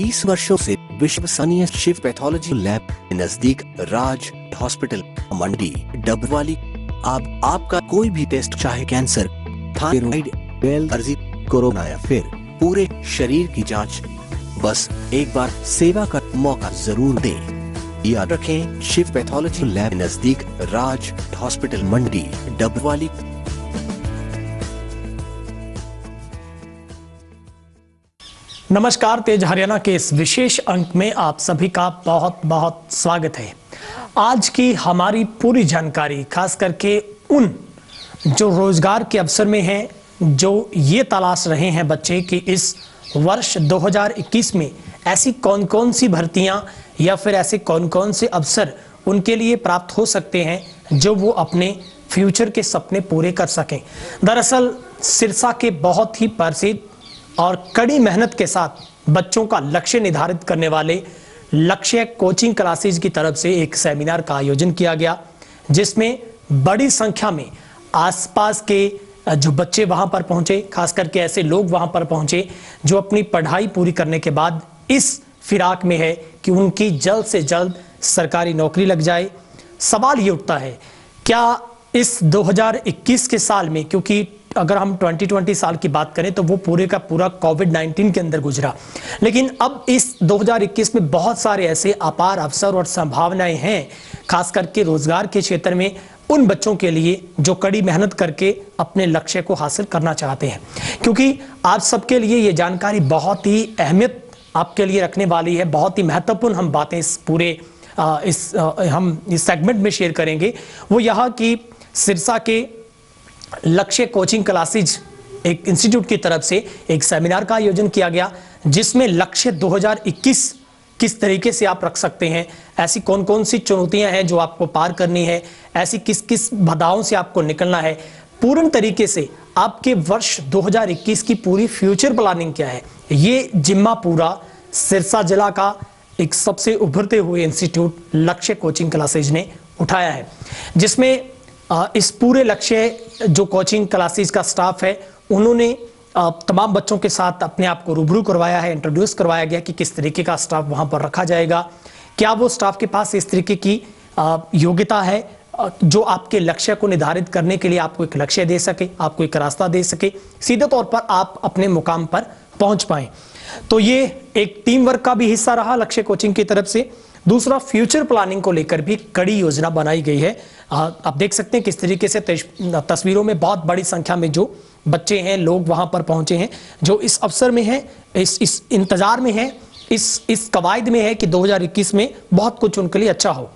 20 वर्षों से विश्वसनीय शिव पैथोलॉजी लैब नजदीक राज हॉस्पिटल मंडी डबवाली। आपका कोई भी टेस्ट, चाहे कैंसर, थायराइड, एलर्जी, कोरोना या फिर पूरे शरीर की जांच, बस एक बार सेवा का मौका जरूर दें। याद रखें, शिव पैथोलॉजी लैब नजदीक राज हॉस्पिटल मंडी डबवाली। नमस्कार, तेज हरियाणा के इस विशेष अंक में आप सभी का बहुत बहुत स्वागत है। आज की हमारी पूरी जानकारी खास करके उन जो रोजगार के अवसर में हैं, जो ये तलाश रहे हैं बच्चे कि इस वर्ष 2021 में ऐसी कौन कौन सी भर्तियां या फिर ऐसे कौन कौन से अवसर उनके लिए प्राप्त हो सकते हैं जो वो अपने फ्यूचर के सपने पूरे कर सकें। दरअसल सिरसा के बहुत ही प्रसिद्ध और कड़ी मेहनत के साथ बच्चों का लक्ष्य निर्धारित करने वाले लक्ष्य कोचिंग क्लासेज की तरफ से एक सेमिनार का आयोजन किया गया, जिसमें बड़ी संख्या में आसपास के जो बच्चे वहां पर पहुंचे, खास करके ऐसे लोग वहां पर पहुंचे जो अपनी पढ़ाई पूरी करने के बाद इस फिराक में है कि उनकी जल्द से जल्द सरकारी नौकरी लग जाए। सवाल ये उठता है, क्या इस 2021 के साल में, क्योंकि अगर हम 2020 साल की बात करें तो वो पूरे का पूरा कोविड-19 के अंदर गुजरा, लेकिन अब इस 2021 में बहुत सारे ऐसे अपार अवसर और संभावनाएं हैं, खास करके रोजगार के क्षेत्र में उन बच्चों के लिए जो कड़ी मेहनत करके अपने लक्ष्य को हासिल करना चाहते हैं। क्योंकि आप सबके लिए ये जानकारी बहुत ही अहमियत आपके लिए रखने वाली है। बहुत ही महत्वपूर्ण हम बातें इस पूरे हम इस सेगमेंट में शेयर करेंगे। वो यहाँ की सिरसा के लक्ष्य कोचिंग क्लासेज एक इंस्टीट्यूट की तरफ से एक सेमिनार का आयोजन किया गया, जिसमें लक्ष्य 2021 किस तरीके से आप रख सकते हैं, ऐसी कौन कौन सी चुनौतियां हैं जो आपको पार करनी है, ऐसी किस किस बाधाओं से आपको निकलना है, पूर्ण तरीके से आपके वर्ष 2021 की पूरी फ्यूचर प्लानिंग क्या है, ये जिम्मा पूरा सिरसा जिला का एक सबसे उभरते हुए इंस्टीट्यूट लक्ष्य कोचिंग क्लासेज ने उठाया है। जिसमें इस पूरे लक्ष्य जो कोचिंग क्लासेस का स्टाफ है, उन्होंने तमाम बच्चों के साथ अपने आप को रूबरू करवाया है, इंट्रोड्यूस करवाया गया कि किस तरीके का स्टाफ वहां पर रखा जाएगा, क्या वो स्टाफ के पास इस तरीके की योग्यता है जो आपके लक्ष्य को निर्धारित करने के लिए आपको एक लक्ष्य दे सके, आपको एक रास्ता दे सके, सीधे तौर पर आप अपने मुकाम पर पहुंच पाए। तो ये एक टीम वर्क का भी हिस्सा रहा लक्ष्य कोचिंग की तरफ से। दूसरा, फ्यूचर प्लानिंग को लेकर भी कड़ी योजना बनाई गई है। आप देख सकते हैं किस तरीके से तस्वीरों में बहुत बड़ी संख्या में जो बच्चे हैं, लोग वहां पर पहुंचे हैं, जो इस अवसर में हैं, इस इंतजार में हैं, इस कवायद में है कि 2021 में बहुत कुछ उनके लिए अच्छा हो।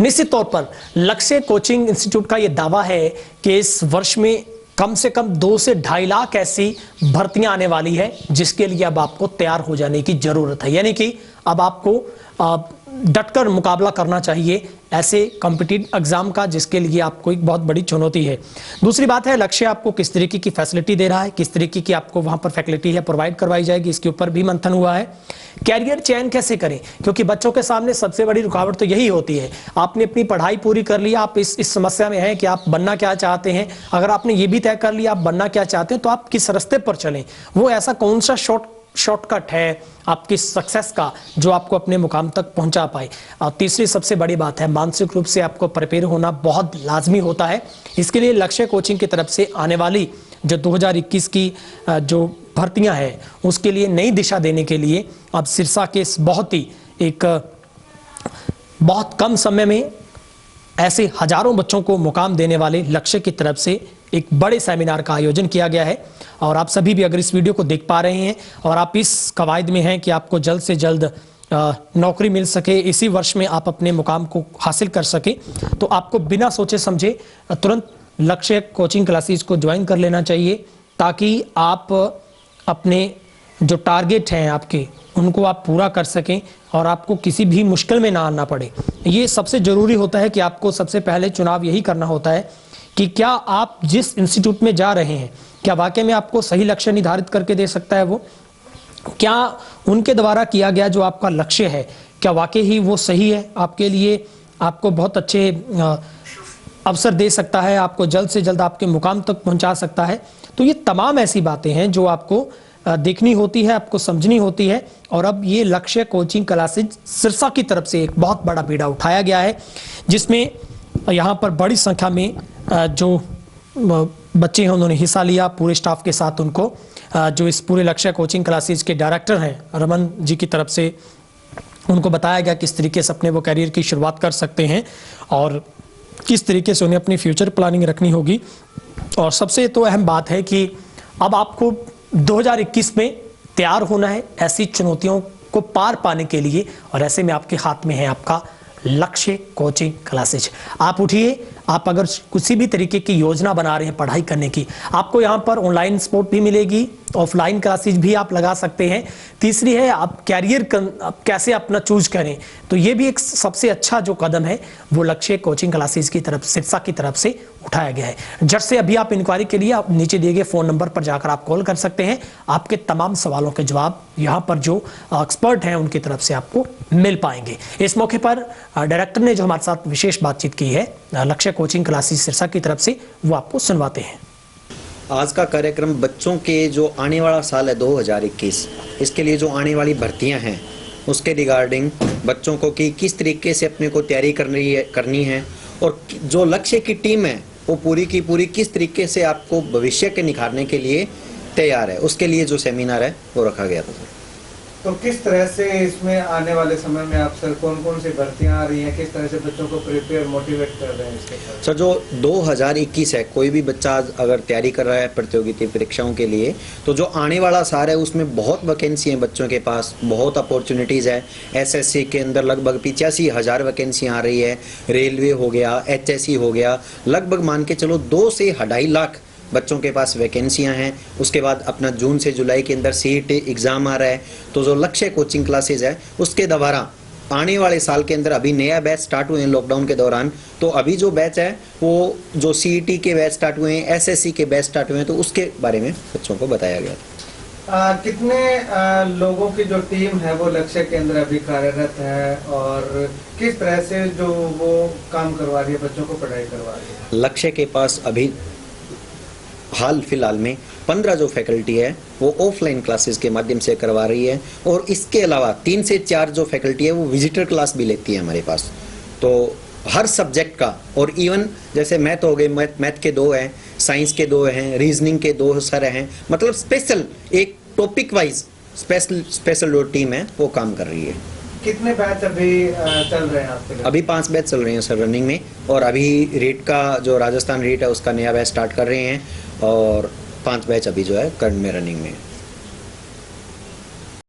निश्चित तौर पर लक्ष्य कोचिंग इंस्टीट्यूट का यह दावा है कि इस वर्ष में कम से कम 2 से 2.5 लाख ऐसी भर्तियां आने वाली है, जिसके लिए अब आपको तैयार हो जाने की जरूरत है। यानी कि अब आपको डटकर मुकाबला करना चाहिए ऐसे कॉम्पिटिटिव एग्जाम का, जिसके लिए आपको एक बहुत बड़ी चुनौती है। दूसरी बात है, लक्ष्य आपको किस तरीके की फैसिलिटी दे रहा है, किस तरीके की आपको वहां पर फैसिलिटी है प्रोवाइड करवाई जाएगी, इसके ऊपर भी मंथन हुआ है। कैरियर चयन कैसे करें, क्योंकि बच्चों के सामने सबसे बड़ी रुकावट तो यही होती है। आपने अपनी पढ़ाई पूरी कर ली, आप इस समस्या में हैं कि आप बनना क्या चाहते हैं। अगर आपने ये भी तय कर लिया आप बनना क्या चाहते हैं, तो आप किस रास्ते पर चलें, वो ऐसा कौन सा शॉर्टकट है आपकी सक्सेस का जो आपको अपने मुकाम तक पहुंचा पाए। और तीसरी सबसे बड़ी बात है, मानसिक रूप से आपको प्रिपेयर होना बहुत लाजमी होता है। इसके लिए लक्ष्य कोचिंग की तरफ से आने वाली जो 2021 की जो भर्तियां हैं, उसके लिए नई दिशा देने के लिए अब सिरसा के बहुत कम समय में ऐसे हजारों बच्चों को मुकाम देने वाले लक्ष्य की तरफ से एक बड़े सेमिनार का आयोजन किया गया है। और आप सभी भी अगर इस वीडियो को देख पा रहे हैं और आप इस कवायद में हैं कि आपको जल्द से जल्द नौकरी मिल सके, इसी वर्ष में आप अपने मुकाम को हासिल कर सके, तो आपको बिना सोचे समझे तुरंत लक्ष्य कोचिंग क्लासेस को ज्वाइन कर लेना चाहिए, ताकि आप अपने जो टारगेट हैं आपके, उनको आप पूरा कर सकें और आपको किसी भी मुश्किल में ना आना पड़े। ये सबसे जरूरी होता है कि आपको सबसे पहले चुनाव यही करना होता है कि क्या आप जिस इंस्टीट्यूट में जा रहे हैं, क्या वाकई में आपको सही लक्ष्य निर्धारित करके दे सकता है वो, क्या उनके द्वारा किया गया जो आपका लक्ष्य है, क्या वाकई ही वो सही है आपके लिए, आपको बहुत अच्छे अवसर दे सकता है, आपको जल्द से जल्द आपके मुकाम तक पहुंचा सकता है। तो ये तमाम ऐसी बातें हैं जो आपको देखनी होती है, आपको समझनी होती है। और अब ये लक्ष्य कोचिंग क्लासेज सिरसा की तरफ से एक बहुत बड़ा बीड़ा उठाया गया है, जिसमें यहाँ पर बड़ी संख्या में जो बच्चे हैं उन्होंने हिस्सा लिया। पूरे स्टाफ के साथ उनको जो इस पूरे लक्ष्य कोचिंग क्लासेज के डायरेक्टर हैं रमन जी की तरफ से उनको बताया गया किस तरीके से अपने वो करियर की शुरुआत कर सकते हैं और किस तरीके से उन्हें अपनी फ्यूचर प्लानिंग रखनी होगी। और सबसे तो अहम बात है कि अब आपको 2021 में तैयार होना है ऐसी चुनौतियों को पार पाने के लिए, और ऐसे में आपके हाथ में है आपका लक्ष्य कोचिंग क्लासेज। आप उठिए, आप अगर किसी भी तरीके की योजना बना रहे हैं पढ़ाई करने की, आपको यहाँ पर ऑनलाइन सपोर्ट भी मिलेगी, ऑफलाइन क्लासेज भी आप लगा सकते हैं। तीसरी है आप कैरियर कैसे अपना चूज करें, तो ये भी एक सबसे अच्छा जो कदम है वो लक्ष्य कोचिंग क्लासेज की तरफ सिरसा की तरफ से उठाया गया है। जट से अभी आप इंक्वायरी के लिए आप नीचे दिए गए फोन नंबर पर जाकर आप कॉल कर सकते हैं। आपके तमाम सवालों के जवाब यहाँ पर जो एक्सपर्ट हैं उनकी तरफ से आपको मिल पाएंगे। इस मौके पर डायरेक्टर ने जो हमारे साथ विशेष बातचीत की है लक्ष्य कोचिंग क्लासेज सिरसा की तरफ से, वो आपको सुनवाते हैं। आज का कार्यक्रम बच्चों के जो आने वाला साल है 2021, इसके लिए जो आने वाली भर्तियां हैं उसके रिगार्डिंग बच्चों को कि किस तरीके से अपने को तैयारी करनी है और जो लक्ष्य की टीम है वो पूरी की पूरी किस तरीके से आपको भविष्य के निखारने के लिए तैयार है, उसके लिए जो सेमिनार है वो रखा गया था। तो किस तरह से इसमें आने वाले समय में आप सर कौन कौन सी भर्तियां आ रही हैं, किस तरह से बच्चों को प्रिपेयर मोटिवेट कर रहे हैं इसके साथ? सर जो 2021 है, कोई भी बच्चा अगर तैयारी कर रहा है प्रतियोगिता परीक्षाओं के लिए, तो जो आने वाला साल है उसमें बहुत वैकेंसी हैं बच्चों के पास, बहुत अपॉर्चुनिटीज़ है। एसएससी के अंदर लगभग 85,000 वैकेंसियाँ आ रही है, रेलवे हो गया, एचएससी हो गया, लगभग मान के चलो 2 से 2.5 लाख बच्चों के पास वैकेंसियां हैं। उसके बाद अपना जून से जुलाई के अंदर सीईटी एग्ज़ाम आ रहा है। तो जो लक्ष्य कोचिंग क्लासेज है उसके द्वारा आने वाले साल के अंदर अभी नया बैच स्टार्ट हुए हैं लॉकडाउन के दौरान, तो अभी जो बैच है वो जो सीईटी के बैच स्टार्ट हुए हैं, एसएससी के बैच स्टार्ट हुए हैं, तो उसके बारे में बच्चों को बताया गया। कितने लोगों की जो टीम है वो लक्ष्य के अंदर अभी कार्यरत है और किस तरह से जो वो काम करवा रही है, बच्चों को पढ़ाई करवा रही है? लक्ष्य के पास अभी हाल फिलहाल में 15 जो फैकल्टी है वो ऑफलाइन क्लासेस के माध्यम से करवा रही है, और इसके अलावा 3 से 4 जो फैकल्टी है वो विजिटर क्लास भी लेती है हमारे पास। तो हर सब्जेक्ट का, और इवन जैसे मैथ हो गए, मैथ के 2 हैं, साइंस के 2 हैं, रीजनिंग के 2 सर हैं, मतलब स्पेशल एक टॉपिक वाइज स्पेशल जो टीम है वो काम कर रही है। कितने बैच अभी चल रहे हैं आपके लिए? अभी 5 बैच चल रहे हैं सर रनिंग में, और अभी रेट का जो राजस्थान रेट है उसका नया बैच स्टार्ट कर रहे हैं, और 5 बैच अभी जो है करंट में रनिंग में।